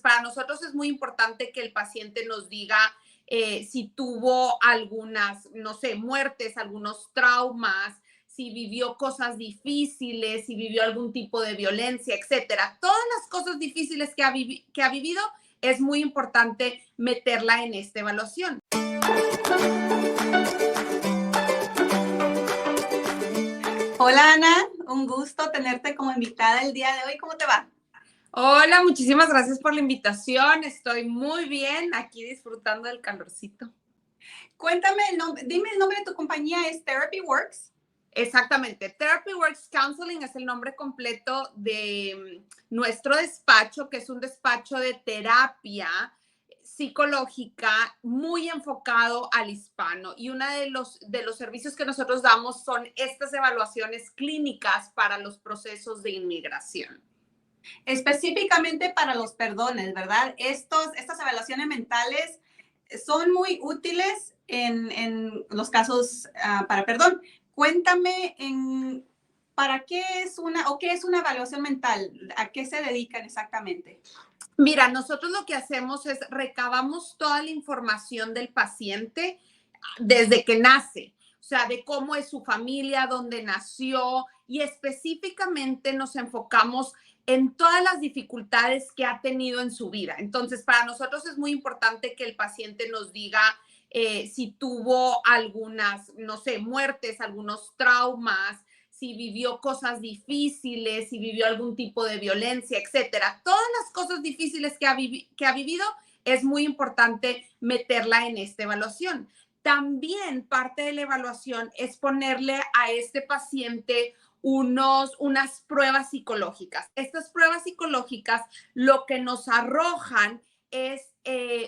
para nosotros es muy importante que el paciente nos diga si tuvo algunas, no sé, muertes, algunos traumas, si vivió cosas difíciles, si vivió algún tipo de violencia, etcétera. Todas las cosas difíciles que ha vivido, es muy importante meterla en esta evaluación. Hola Ana, un gusto tenerte como invitada el día de hoy. ¿Cómo te va? Hola, muchísimas gracias por la invitación. Estoy muy bien aquí disfrutando del calorcito. Cuéntame dime el nombre de tu compañía, ¿es Therapy Works? Exactamente. Therapy Works Counseling es el nombre completo de nuestro despacho, que es un despacho de terapia psicológica muy enfocado al hispano. Y uno de los servicios que nosotros damos son estas evaluaciones clínicas para los procesos de inmigración. Específicamente para los perdones, ¿verdad? Estas evaluaciones mentales son muy útiles en los casos para perdón. Cuéntame ¿para qué es qué es una evaluación mental? ¿A qué se dedican exactamente? Mira, nosotros lo que hacemos es recabamos toda la información del paciente desde que nace, o sea, de cómo es su familia, dónde nació, y específicamente nos enfocamos en todas las dificultades que ha tenido en su vida. Entonces, para nosotros es muy importante que el paciente nos diga si tuvo algunas, no sé, muertes, algunos traumas, si vivió cosas difíciles, si vivió algún tipo de violencia, etcétera. Todas las cosas difíciles que ha vivido, es muy importante meterla en esta evaluación. También parte de la evaluación es ponerle a este paciente unas pruebas psicológicas. Estas pruebas psicológicas lo que nos arrojan es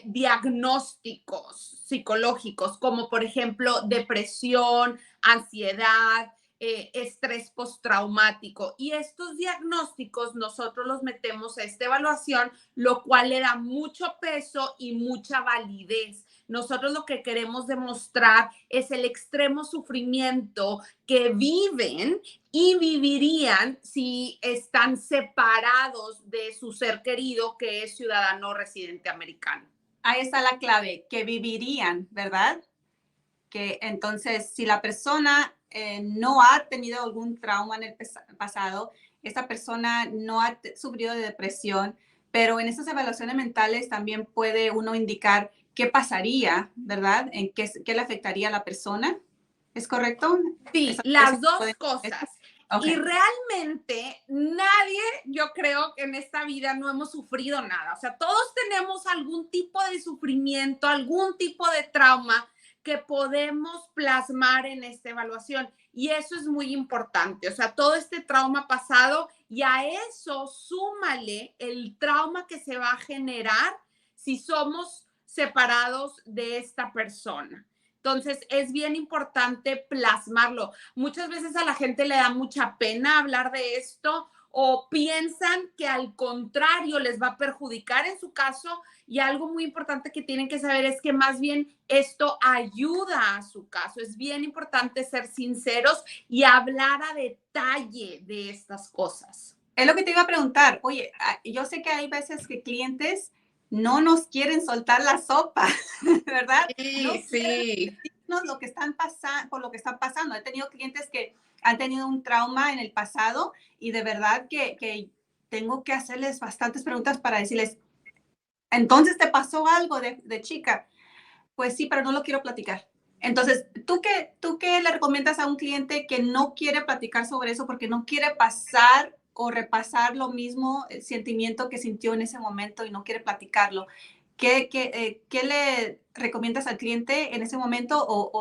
diagnósticos psicológicos, como por ejemplo depresión, ansiedad, estrés postraumático. Y estos diagnósticos nosotros los metemos a esta evaluación, lo cual le da mucho peso y mucha validez. Nosotros lo que queremos demostrar es el extremo sufrimiento que viven y vivirían si están separados de su ser querido, que es ciudadano residente americano. Ahí está la clave, que vivirían, ¿verdad? Que entonces, si la persona no ha tenido algún trauma en el pasado, esta persona no ha sufrido de depresión, pero en estas evaluaciones mentales también puede uno indicar qué pasaría, ¿verdad? En qué le afectaría a la persona. ¿Es correcto? Sí, las dos cosas. Okay. Y realmente nadie, yo creo que en esta vida no hemos sufrido nada. O sea, todos tenemos algún tipo de sufrimiento, algún tipo de trauma que podemos plasmar en esta evaluación. Y eso es muy importante. O sea, todo este trauma pasado y a eso súmale el trauma que se va a generar si somos separados de esta persona. Entonces, es bien importante plasmarlo. Muchas veces a la gente le da mucha pena hablar de esto o piensan que al contrario les va a perjudicar en su caso, y algo muy importante que tienen que saber es que más bien esto ayuda a su caso. Es bien importante ser sinceros y hablar a detalle de estas cosas. Es lo que te iba a preguntar. Oye, yo sé que hay veces que clientes no nos quieren soltar la sopa, ¿verdad? Sí, no sí. Decirnos lo que están por lo que están pasando. He tenido clientes que han tenido un trauma en el pasado y de verdad que tengo que hacerles bastantes preguntas para decirles, entonces te pasó algo de chica. Pues sí, pero no lo quiero platicar. Entonces, ¿tú qué le recomiendas a un cliente que no quiere platicar sobre eso porque no quiere pasar o repasar lo mismo el sentimiento que sintió en ese momento y no quiere platicarlo? ¿Qué le recomiendas al cliente en ese momento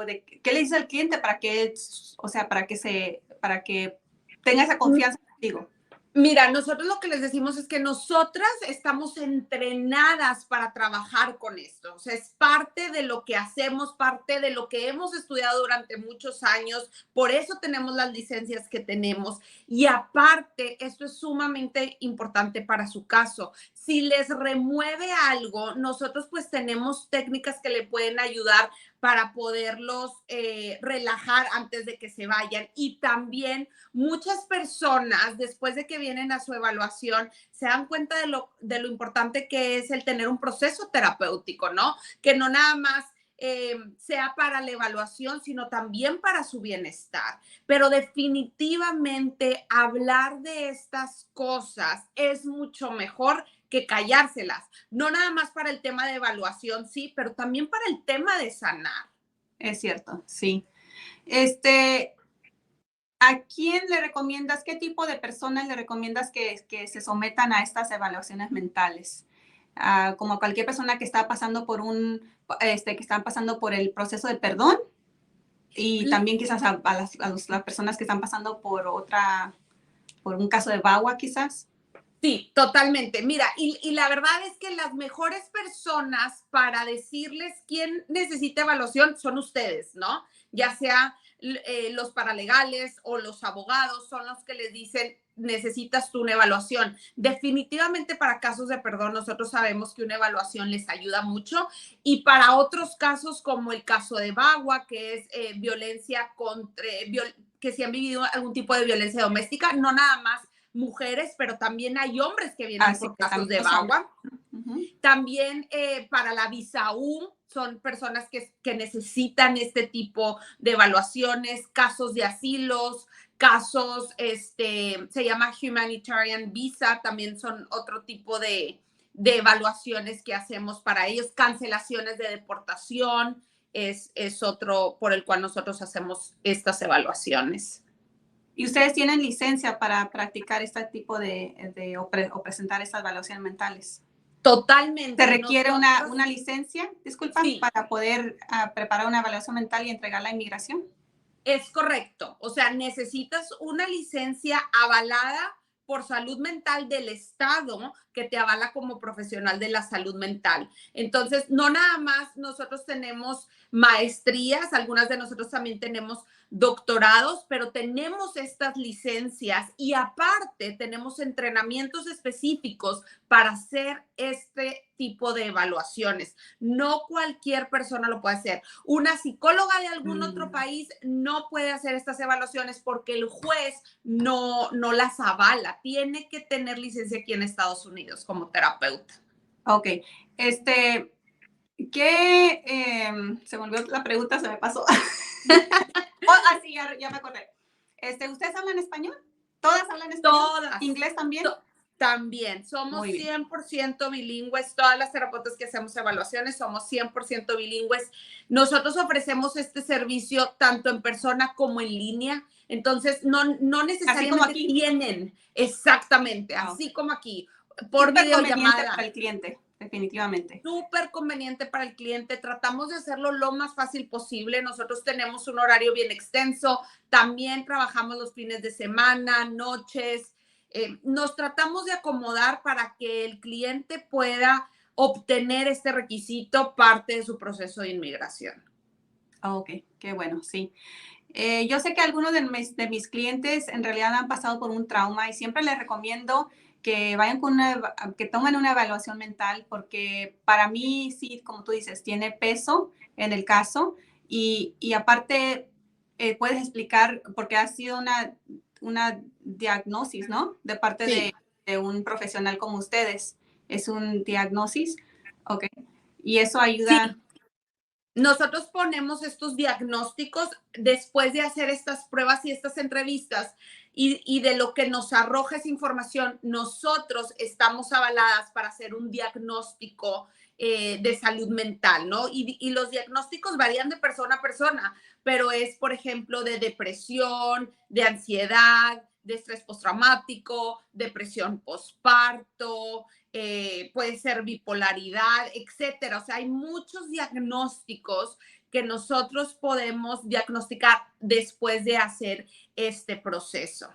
qué le dices al cliente para que, o sea, para que tenga esa confianza contigo? Mira, nosotros lo que les decimos es que nosotras estamos entrenadas para trabajar con esto. O sea, es parte de lo que hacemos, parte de lo que hemos estudiado durante muchos años. Por eso tenemos las licencias que tenemos. Y aparte, esto es sumamente importante para su caso. Si les remueve algo, nosotros pues tenemos técnicas que le pueden ayudar para poderlos relajar antes de que se vayan. Y también muchas personas, después de que vienen a su evaluación, se dan cuenta de lo importante que es el tener un proceso terapéutico, ¿no? Que no nada más sea para la evaluación, sino también para su bienestar. Pero definitivamente hablar de estas cosas es mucho mejor que callárselas. No nada más para el tema de evaluación, sí, pero también para el tema de sanar. Es cierto, sí. ¿A quién le recomiendas, qué tipo de personas le recomiendas que se sometan a estas evaluaciones mentales? Como a cualquier persona que está pasando por que están pasando por el proceso de perdón y también quizás a las personas que están pasando por un caso de VAWA quizás. Sí, totalmente. Mira, y la verdad es que las mejores personas para decirles quién necesita evaluación son ustedes, ¿no? Ya sea los paralegales o los abogados son los que les dicen, necesitas tú una evaluación. Definitivamente para casos de perdón nosotros sabemos que una evaluación les ayuda mucho y para otros casos como el caso de VAWA, que es violencia que si han vivido algún tipo de violencia doméstica, no nada más mujeres, pero también hay hombres que vienen por casos de VAWA. También para la visa U son personas que necesitan este tipo de evaluaciones, casos de asilos, casos, se llama Humanitarian Visa, también son otro tipo de evaluaciones que hacemos para ellos, cancelaciones de deportación, es otro por el cual nosotros hacemos estas evaluaciones. ¿Y ustedes tienen licencia para practicar este tipo o presentar estas evaluaciones mentales? Totalmente. ¿Se requiere una licencia, disculpa, sí, para poder preparar una evaluación mental y entregarla a inmigración? Es correcto. O sea, necesitas una licencia avalada por salud mental del Estado que te avala como profesional de la salud mental. Entonces, no nada más nosotros tenemos maestrías, algunas de nosotros también tenemos doctorados, pero tenemos estas licencias y aparte tenemos entrenamientos específicos para hacer este tipo de evaluaciones. No cualquier persona lo puede hacer. Una psicóloga de algún otro país no puede hacer estas evaluaciones porque el juez no las avala. Tiene que tener licencia aquí en Estados Unidos como terapeuta. Ok. Se me olvidó la pregunta, se me pasó. Sí, ya me acordé. ¿Ustedes hablan español? ¿Todas hablan español? Todas. ¿Inglés también? También. Somos 100% bilingües. Todas las terapeutas que hacemos evaluaciones somos 100% bilingües. Nosotros ofrecemos este servicio tanto en persona como en línea. Entonces, no necesariamente tienen. Exactamente. Así como aquí. Por videollamada. Para el cliente. Definitivamente. Súper conveniente para el cliente. Tratamos de hacerlo lo más fácil posible. Nosotros tenemos un horario bien extenso. También trabajamos los fines de semana, noches. Nos tratamos de acomodar para que el cliente pueda obtener este requisito parte de su proceso de inmigración. Ok, qué bueno, sí. Yo sé que algunos de mis clientes en realidad han pasado por un trauma y siempre les recomiendo que vayan que tomen una evaluación mental porque para mí, sí, como tú dices, tiene peso en el caso y aparte puedes explicar porque ha sido una diagnosis, ¿no? De parte de un profesional como ustedes. Es un diagnosis, ok. Y eso ayuda. Sí. Nosotros ponemos estos diagnósticos después de hacer estas pruebas y estas entrevistas y de lo que nos arroja esa información, nosotros estamos avaladas para hacer un diagnóstico de salud mental, ¿no? Y los diagnósticos varían de persona a persona, pero es, por ejemplo, de depresión, de ansiedad, de estrés postraumático, depresión postparto, puede ser bipolaridad, etcétera. O sea, hay muchos diagnósticos que nosotros podemos diagnosticar después de hacer este proceso.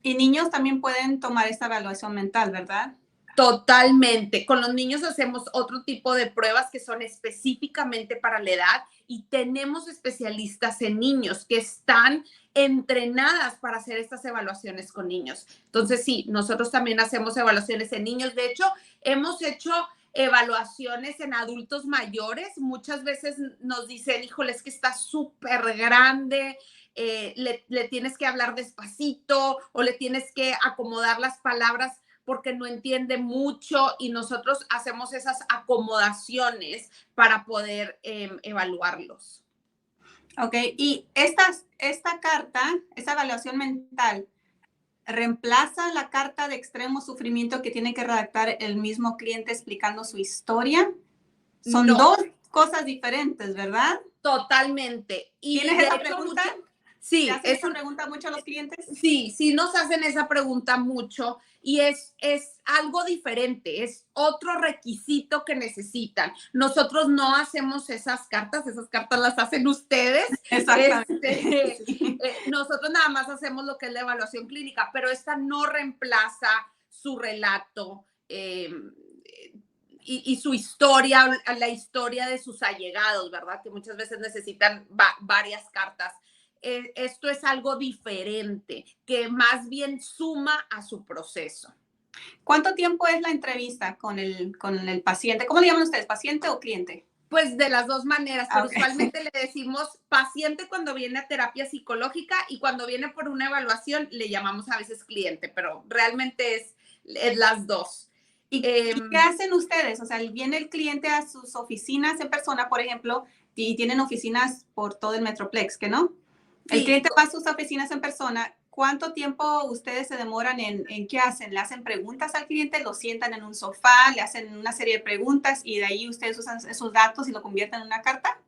Y niños también pueden tomar esta evaluación mental, ¿verdad? Totalmente. Con los niños hacemos otro tipo de pruebas que son específicamente para la edad y tenemos especialistas en niños que están entrenadas para hacer estas evaluaciones con niños. Entonces, sí, nosotros también hacemos evaluaciones en niños. De hecho, hemos hecho evaluaciones en adultos mayores. Muchas veces nos dicen, híjole, es que está súper grande, le tienes que hablar despacito o le tienes que acomodar las palabras porque no entiende mucho, y nosotros hacemos esas acomodaciones para poder evaluarlos. Ok, y esta carta, esta evaluación mental, ¿reemplaza la carta de extremo sufrimiento que tiene que redactar el mismo cliente explicando su historia? Son No, dos cosas diferentes, ¿verdad? totalmente. Y ¿Tienes de esa hecho, pregunta? sí, ¿Te hacen esa pregunta mucho a los clientes? sí nos hacen esa pregunta mucho, y es algo diferente, es otro requisito que necesitan. Nosotros no hacemos esas cartas las hacen ustedes. Exactamente. Sí. Nosotros nada más hacemos lo que es la evaluación clínica, pero esta no reemplaza su relato y su historia, la historia de sus allegados, ¿verdad? Que muchas veces necesitan varias cartas. Esto es algo diferente, que más bien suma a su proceso. ¿Cuánto tiempo es la entrevista con el paciente? ¿Cómo le llaman ustedes, paciente o cliente? Pues de las dos maneras, pero Okay. usualmente le decimos paciente cuando viene a terapia psicológica, y cuando viene por una evaluación le llamamos a veces cliente, pero realmente es las dos. ¿Y qué hacen ustedes? O sea, viene el cliente a sus oficinas en persona, por ejemplo, y tienen oficinas por todo el Metroplex, ¿que no? El Sí. cliente va a sus oficinas en persona. ¿Cuánto tiempo ustedes se demoran en qué hacen? ¿Le hacen preguntas al cliente? ¿Lo sientan en un sofá? ¿Le hacen una serie de preguntas y de ahí ustedes usan esos datos y lo convierten en una carta?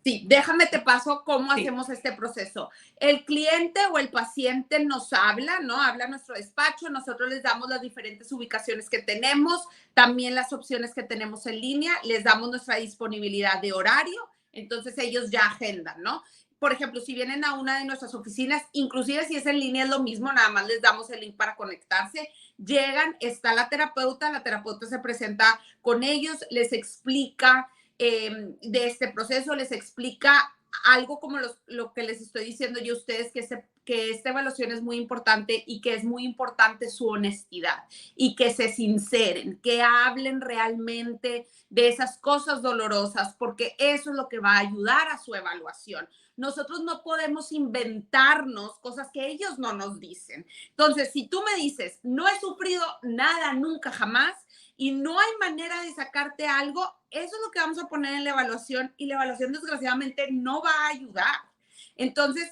Sí, déjame te paso cómo hacemos este proceso. El cliente o el paciente nos habla, ¿no? Habla a nuestro despacho, nosotros les damos las diferentes ubicaciones que tenemos, también las opciones que tenemos en línea, les damos nuestra disponibilidad de horario, entonces ellos ya agendan, ¿no? Por ejemplo, si vienen a una de nuestras oficinas, inclusive si es en línea es lo mismo, nada más les damos el link para conectarse, llegan, está la terapeuta se presenta con ellos, les explica de este proceso, les explica algo como lo que les estoy diciendo yo a ustedes, que esta evaluación es muy importante y que es muy importante su honestidad y que se sinceren, que hablen realmente de esas cosas dolorosas, porque eso es lo que va a ayudar a su evaluación. Nosotros no podemos inventarnos cosas que ellos no nos dicen. Entonces, si tú me dices, no he sufrido nada nunca jamás, y no hay manera de sacarte algo, eso es lo que vamos a poner en la evaluación, y la evaluación desgraciadamente no va a ayudar. Entonces,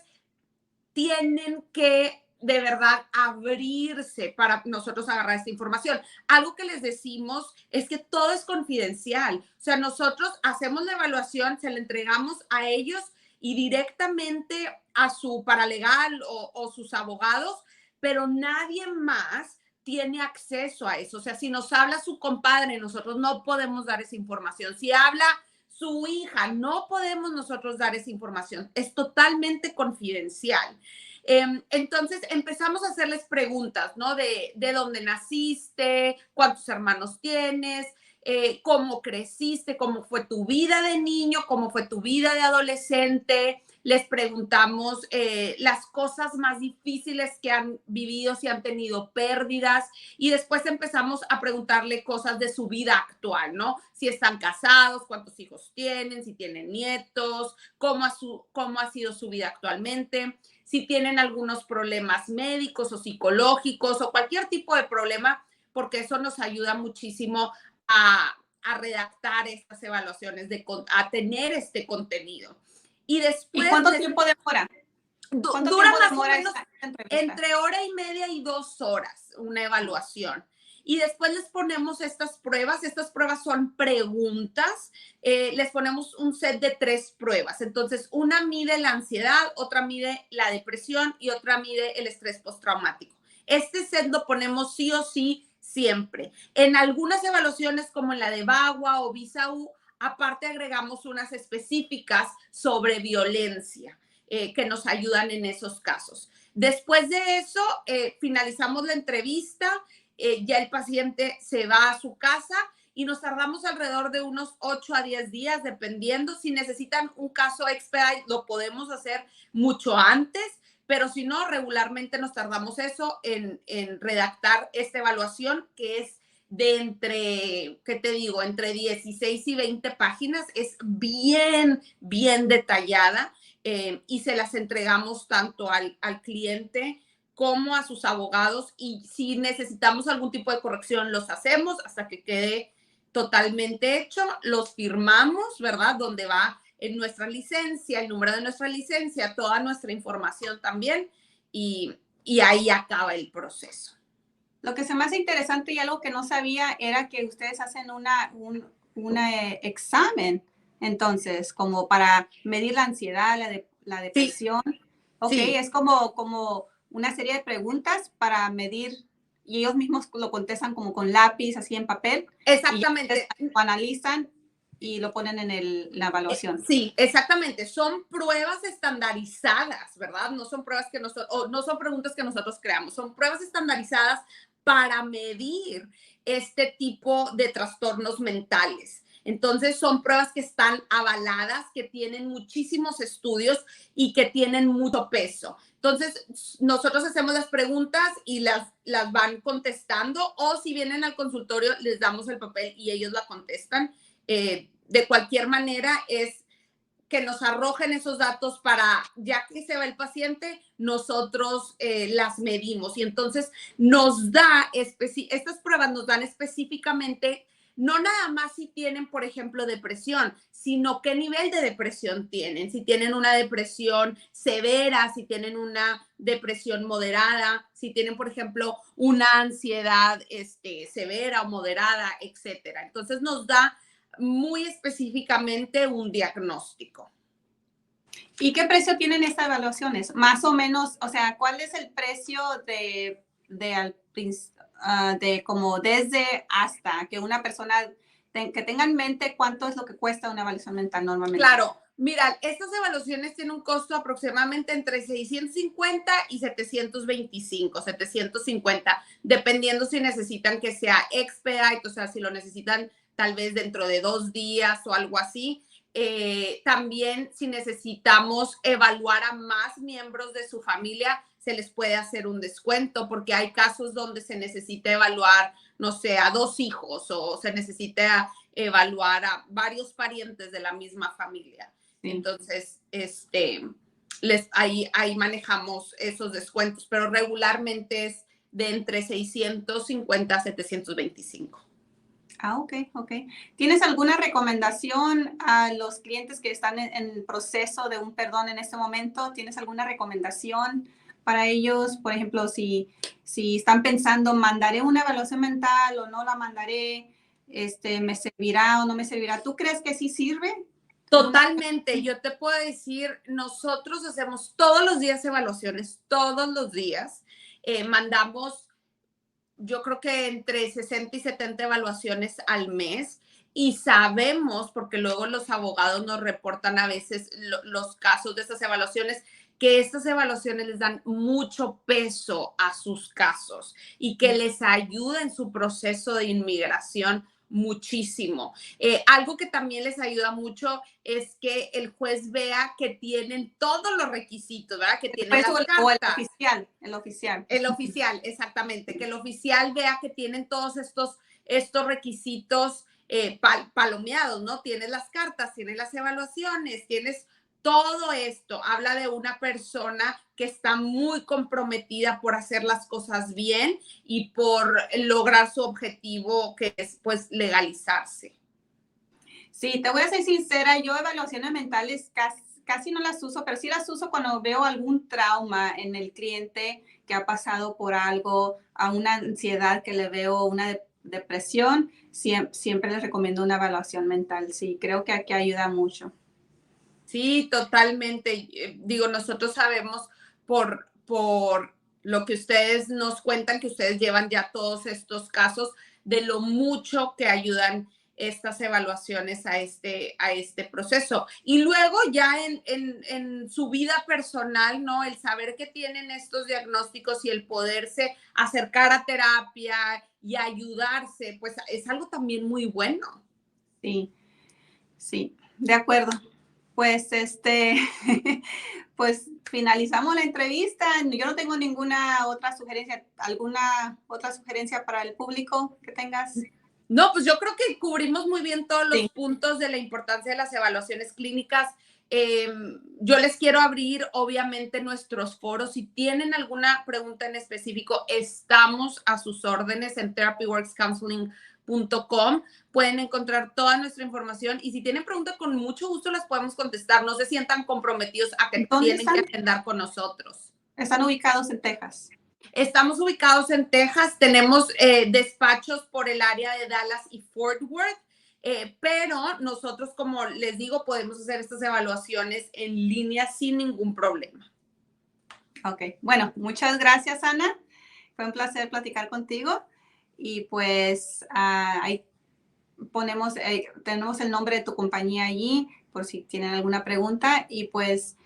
tienen que de verdad abrirse para nosotros agarrar esta información. Algo que les decimos es que todo es confidencial. O sea, nosotros hacemos la evaluación, se la entregamos a ellos y directamente a su paralegal o sus abogados, pero nadie más tiene acceso a eso. O sea, si nos habla su compadre, nosotros no podemos dar esa información. Si habla su hija, no podemos nosotros dar esa información. Es totalmente confidencial. Entonces empezamos a hacerles preguntas, ¿no? De dónde naciste, cuántos hermanos tienes, cómo creciste, cómo fue tu vida de niño, cómo fue tu vida de adolescente. Les preguntamos las cosas más difíciles que han vivido, si han tenido pérdidas, y después empezamos a preguntarle cosas de su vida actual, ¿no? Si están casados, cuántos hijos tienen, si tienen nietos, cómo ha sido su vida actualmente, si tienen algunos problemas médicos o psicológicos o cualquier tipo de problema, porque eso nos ayuda muchísimo a redactar estas evaluaciones, a tener este contenido. Y después... ¿Y cuánto tiempo demora? Dura más o menos entre hora y media y 2 horas una evaluación. Y después les ponemos estas pruebas son preguntas, les ponemos un set de 3 pruebas. Entonces, una mide la ansiedad, otra mide la depresión y otra mide el estrés postraumático. Este set lo ponemos sí o sí siempre. En algunas evaluaciones, como en la de VAWA o VISA-U, aparte agregamos unas específicas sobre violencia. Que nos ayudan en esos casos. Después de eso, finalizamos la entrevista, ya el paciente se va a su casa y nos tardamos alrededor de unos 8 a 10 días, dependiendo. Si necesitan un caso expedite, lo podemos hacer mucho antes, pero si no, regularmente nos tardamos eso en redactar esta evaluación, que es de entre, ¿qué te digo? Entre 16 y 20 páginas. Es bien, bien detallada y se las entregamos tanto al cliente como a sus abogados, y si necesitamos algún tipo de corrección, los hacemos hasta que quede totalmente hecho, los firmamos, ¿verdad? Donde va en nuestra licencia, el número de nuestra licencia, toda nuestra información también, y ahí acaba el proceso. Lo que se me hace interesante y algo que no sabía era que ustedes hacen un examen, entonces, como para medir la ansiedad, la depresión. Sí. Ok, Sí. es como una serie de preguntas para medir y ellos mismos lo contestan como con lápiz, así en papel. Exactamente. Y lo analizan y lo ponen en la evaluación. Sí, exactamente. Son pruebas estandarizadas, ¿verdad? No son pruebas que no son preguntas que nosotros creamos, son pruebas estandarizadas para medir este tipo de trastornos mentales. Entonces, son pruebas que están avaladas, que tienen muchísimos estudios y que tienen mucho peso. Entonces, nosotros hacemos las preguntas y las van contestando, o si vienen al consultorio, les damos el papel y ellos la contestan. De cualquier manera, es que nos arrojen esos datos para, ya que se va el paciente, nosotros las medimos, y entonces nos da, estas pruebas nos dan específicamente, no nada más si tienen, por ejemplo, depresión, sino qué nivel de depresión tienen, si tienen una depresión severa, si tienen una depresión moderada, si tienen, por ejemplo, una ansiedad severa o moderada, etcétera. Entonces nos da muy específicamente un diagnóstico. ¿Y qué precio tienen estas evaluaciones? Más o menos, o sea, ¿cuál es el precio de como desde hasta que una persona que tenga en mente cuánto es lo que cuesta una evaluación mental normalmente? Claro, mira, estas evaluaciones tienen un costo aproximadamente entre 650 y 725, 750, dependiendo si necesitan que sea expedite, o sea, si lo necesitan tal vez dentro de 2 días o algo así. También, si necesitamos evaluar a más miembros de su familia, se les puede hacer un descuento, porque hay casos donde se necesita evaluar, no sé, a 2 hijos, o se necesita evaluar a varios parientes de la misma familia. Sí. Entonces, ahí manejamos esos descuentos, pero regularmente es de entre 650 a 725. Ok. ¿Tienes alguna recomendación a los clientes que están en el proceso de un perdón en este momento? ¿Tienes alguna recomendación para ellos? Por ejemplo, si están pensando, ¿mandaré una evaluación mental o no la mandaré? ¿Me servirá o no me servirá? ¿Tú crees que sí sirve? Totalmente. Yo te puedo decir, nosotros hacemos todos los días evaluaciones, todos los días. Mandamos, yo creo que entre 60 y 70 evaluaciones al mes, y sabemos, porque luego los abogados nos reportan a veces los casos de estas evaluaciones, que estas evaluaciones les dan mucho peso a sus casos y que les ayuda en su proceso de inmigración muchísimo. Algo que también les ayuda mucho es que el juez vea que tienen todos los requisitos, ¿verdad? Que tienen las cartas. O el oficial. El oficial, exactamente. Que el oficial vea que tienen todos estos requisitos palomeados, ¿no? Tienes las cartas, tienes las evaluaciones, tienes todo esto. Habla de una persona que está muy comprometida por hacer las cosas bien y por lograr su objetivo, que es, pues, legalizarse. Sí, te voy a ser sincera, yo evaluaciones mentales casi no las uso, pero sí las uso cuando veo algún trauma en el cliente que ha pasado por algo, a una ansiedad que le veo, una depresión, siempre les recomiendo una evaluación mental. Sí, creo que aquí ayuda mucho. Sí, totalmente. Digo, nosotros sabemos por lo que ustedes nos cuentan, que ustedes llevan ya todos estos casos, de lo mucho que ayudan estas evaluaciones a este proceso. Y luego ya en su vida personal, ¿no? El saber que tienen estos diagnósticos y el poderse acercar a terapia y ayudarse, pues es algo también muy bueno. Sí, de acuerdo. Pues, pues finalizamos la entrevista. Yo no tengo ninguna otra sugerencia. ¿Alguna otra sugerencia para el público que tengas? No, pues yo creo que cubrimos muy bien todos los Sí. puntos de la importancia de las evaluaciones clínicas. Yo les quiero abrir, obviamente, nuestros foros. Si tienen alguna pregunta en específico, estamos a sus órdenes en therapyworkscounseling.com. Pueden encontrar toda nuestra información y si tienen preguntas, con mucho gusto las podemos contestar. No se sientan comprometidos a que tienen que agendar con nosotros. Están ubicados en Texas. Estamos ubicados en Texas, tenemos despachos por el área de Dallas y Fort Worth, pero nosotros, como les digo, podemos hacer estas evaluaciones en línea sin ningún problema. Ok, bueno, muchas gracias, Ana. Fue un placer platicar contigo y pues ahí ponemos, tenemos el nombre de tu compañía allí por si tienen alguna pregunta y pues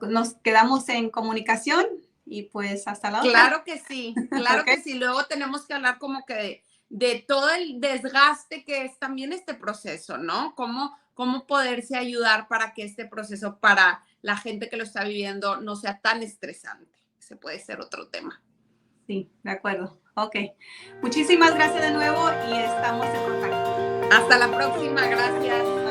nos quedamos en comunicación. Y pues hasta la otra. Claro que sí, claro okay. Que sí. Luego tenemos que hablar como que de todo el desgaste que es también este proceso, ¿no? Cómo poderse ayudar para que este proceso para la gente que lo está viviendo no sea tan estresante. Ese puede ser otro tema. Sí, de acuerdo. Ok. Muchísimas gracias de nuevo y estamos en contacto. Hasta la próxima. Gracias.